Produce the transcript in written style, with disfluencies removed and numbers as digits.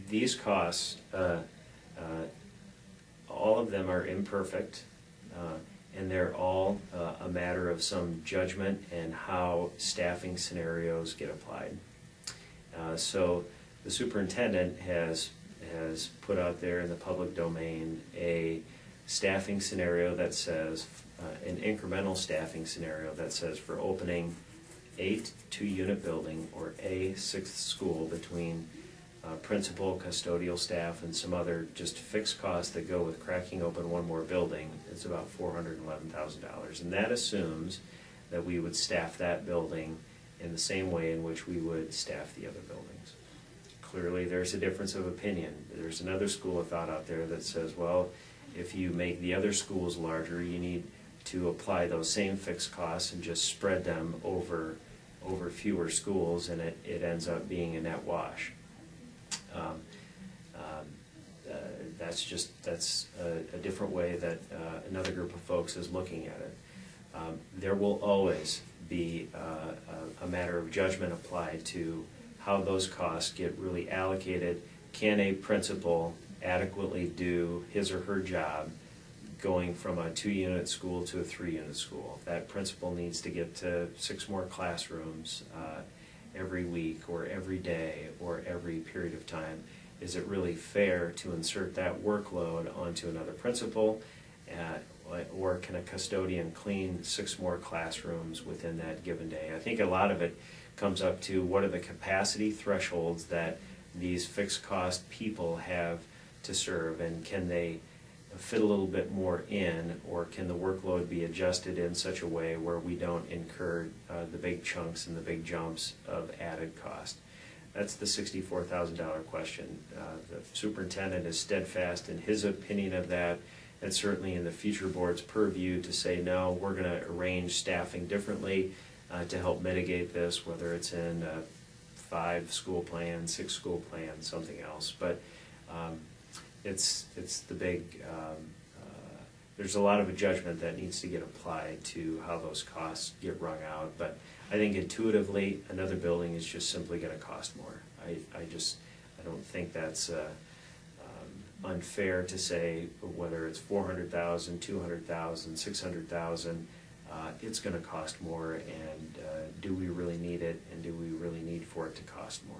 these costs, all of them are imperfect, and they're all a matter of some judgment and how staffing scenarios get applied. So the superintendent has put out there in the public domain a staffing scenario that says, an incremental staffing scenario that says for opening a 2-unit building or a 6th school between principal, custodial staff, and some other just fixed costs that go with cracking open one more building, it's about $411,000. And that assumes that we would staff that building in the same way in which we would staff the other buildings. Clearly there's a difference of opinion. There's another school of thought out there that says, well, if you make the other schools larger, you need to apply those same fixed costs and just spread them over fewer schools, and it ends up being a net wash. That's a different way that another group of folks is looking at it. There will always be a matter of judgment applied to how those costs get really allocated. Can a principal adequately do his or her job going from a 2-unit school to a 3-unit school? That principal needs to get to 6 more classrooms every week or every day or every period of time. Is it really fair to insert that workload onto another principal, or can a custodian clean 6 more classrooms within that given day? I think a lot of it comes up to what are the capacity thresholds that these fixed cost people have to serve, and can they fit a little bit more in, or can the workload be adjusted in such a way where we don't incur the big chunks and the big jumps of added cost? That's the $64,000 question. The superintendent is steadfast in his opinion of that. It's certainly in the future board's purview to say, no, we're going to arrange staffing differently to help mitigate this, whether it's in a 5-school plan, 6-school plan, something else. But it's the big, there's a lot of a judgment that needs to get applied to how those costs get wrung out. But I think intuitively, another building is just simply going to cost more. I don't think that's unfair to say whether it's $400,000, $200,000, $600,000, it's going to cost more, and do we really need it, and do we really need for it to cost more?